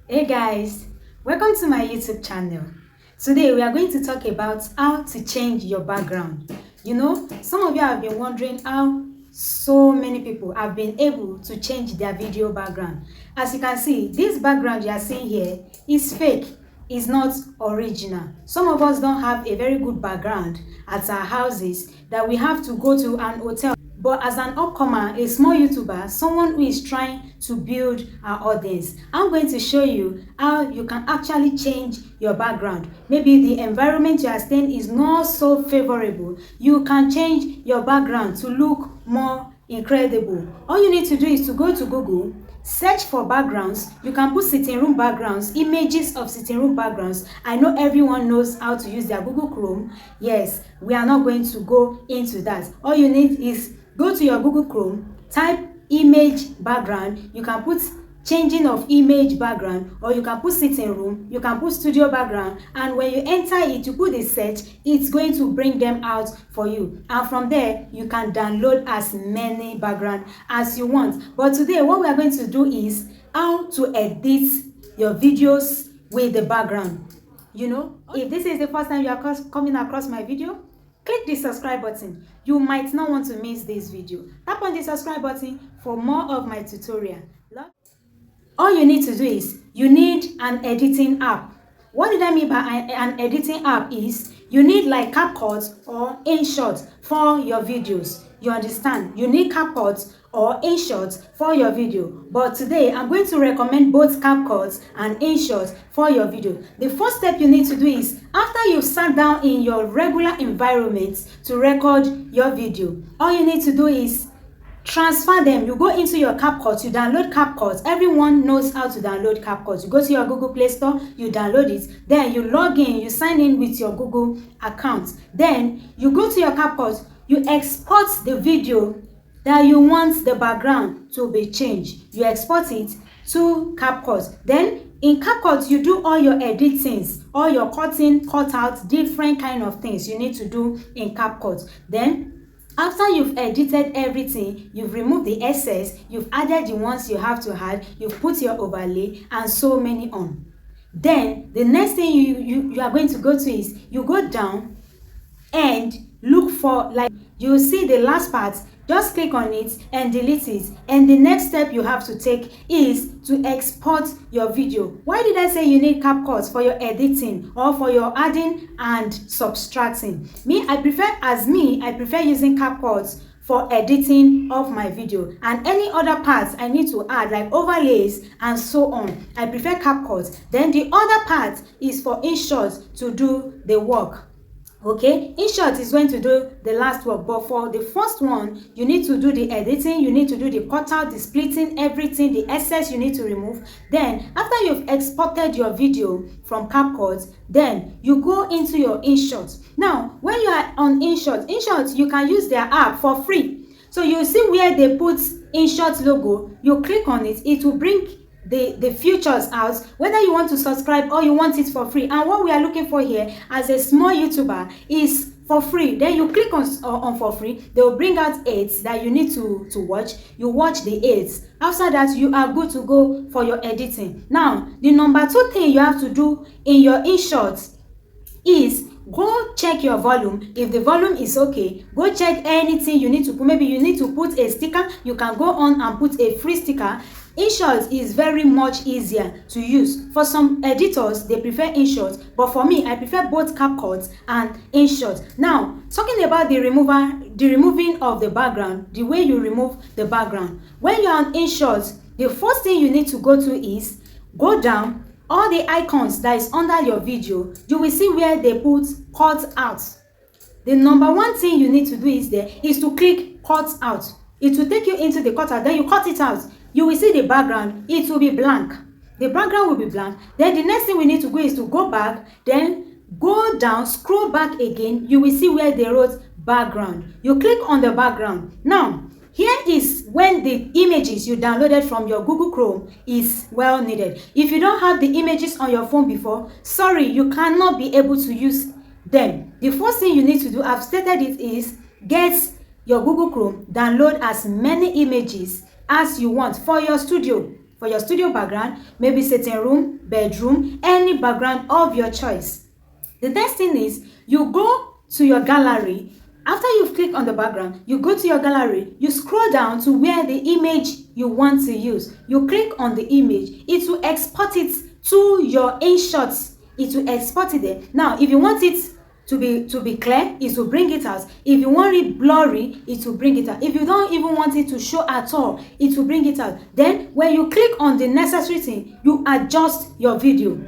Hey guys, welcome to my YouTube channel. Today we are going to talk about how to change your background. Some of you have been wondering how so many people have been able to change their video background. As you can see, this background you are seeing here is fake, is not original. Some of us don't have a very good background at our houses that we have to go to an hotel. But as an upcomer, a small YouTuber, someone who is trying to build our audience, I'm going to show you how you can actually change your background. Maybe the environment you are staying is not so favorable. You can change your background to look more incredible. All you need to do is to go to Google, search for backgrounds. You can put sitting room backgrounds, images of sitting room backgrounds. I know everyone knows how to use their Google Chrome. Yes, we are not going to go into that. All you need is go to your Google Chrome, type image background. You can put changing of image background, or you can put sitting room, you can put studio background, and when you enter it, you put the search, it's going to bring them out for you, and from there you can download as many background as you want. But today what we are going to do is how to edit your videos with the background. If this is the first time you are coming across my video, click the subscribe button. You might not want to miss this video. Tap on the subscribe button for more of my tutorial. All you need to do is you need an editing app. What did I mean by an editing app is you need like CapCut or InShot for your videos. You understand? You need CapCut or InShot for your video. But today I'm going to recommend both CapCut and InShot for your video. The first step you need to do is after you've sat down in your regular environment to record your video, all you need to do is transfer them. You go into your CapCut, you download CapCut. Everyone knows how to download CapCut. You go to your Google Play Store, you download it, then you log in, you sign in with your Google account. Then you go to your CapCut, you export the video that you want the background to be changed. You export it to CapCut. Then in CapCut, you do all your editings, all your cutting, cut out, different kind of things you need to do in CapCut. Then after you've edited everything, you've removed the excess, you've added the ones you have to add, you've put your overlay and so many on. Then the next thing you are going to go to is you go down and look for, like, you see the last part, just click on it and delete it, and the next step you have to take is to export your video. Why did I say you need CapCut for your editing or for your adding and subtracting? I prefer using CapCut for editing of my video, and any other parts I need to add like overlays and so on, I prefer CapCut. Then the other part is for InShot to do the work. Okay, InShot is going to do the last work, but for the first one, you need to do the editing, you need to do the cutout, the splitting, everything, the excess you need to remove. Then, after you've exported your video from CapCut, then you go into your InShot. Now, when you are on InShot, you can use their app for free. So you see where they put InShot logo, you click on it, it will bring the features out, whether you want to subscribe or you want it for free. And what we are looking for here as a small YouTuber is for free. Then you click on for free, they will bring out ads that you need to watch. You watch the ads. After that, you are good to go for your editing. Now the number 2 thing you have to do in your InShot is go check your volume. If the volume is okay, go check anything you need to put. Maybe you need to put a sticker, you can go on and put a free sticker. InShot is very much easier to use. For some editors, they prefer InShot, but for me, I prefer both CapCut and InShot. Now, talking about the removing of the background, the way you remove the background. When you're on InShot, the first thing you need to go to is go down, all the icons that is under your video, you will see where they put cut out. The number 1 thing you need to do is to click cut out. It will take you into the cutout, then you cut it out. You will see the background, it will be blank. The background will be blank. Then the next thing we need to do is to go back, then go down, scroll back again. You will see where they wrote background. You click on the background. Now, here is when the images you downloaded from your Google Chrome is well needed. If you don't have the images on your phone before, sorry, you cannot be able to use them. The first thing you need to do, I've stated it, is get your Google Chrome, download as many images as you want for your studio, for your studio background, maybe sitting room, bedroom, any background of your choice. The next thing is you go to your gallery. After you've clicked on the background, you go to your gallery, you scroll down to where the image you want to use. You click on the image, it will export it to your InShot. It will export it there. Now, if you want it to be clear, it will bring it out. If you want it blurry, it will bring it out. If you don't even want it to show at all, it will bring it out. Then when you click on the necessary thing, you adjust your video.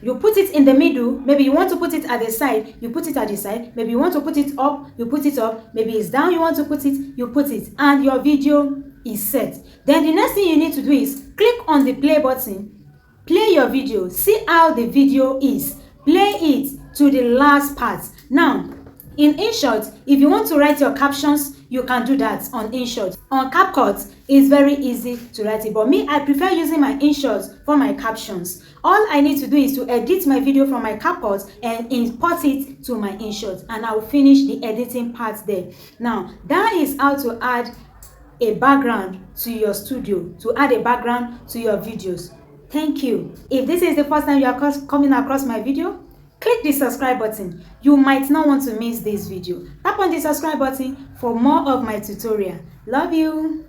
You put it in the middle. Maybe you want to put it at the side, you put it at the side. Maybe you want to put it up, you put it up. Maybe it's down, you want to put it, you put it, and your video is set. Then the next thing you need to do is click on the play button, play your video, see how the video is, play it to the last part. Now, in InShot, if you want to write your captions, you can do that on InShot. On CapCut, it's very easy to write it, but me, I prefer using my InShot for my captions. All I need to do is to edit my video from my CapCut and import it to my InShot, and I'll finish the editing part there. Now, that is how to add a background to your studio, to add a background to your videos. Thank you. If this is the first time you are coming across my video, click the subscribe button. You might not want to miss this video. Tap on the subscribe button for more of my tutorial. Love you.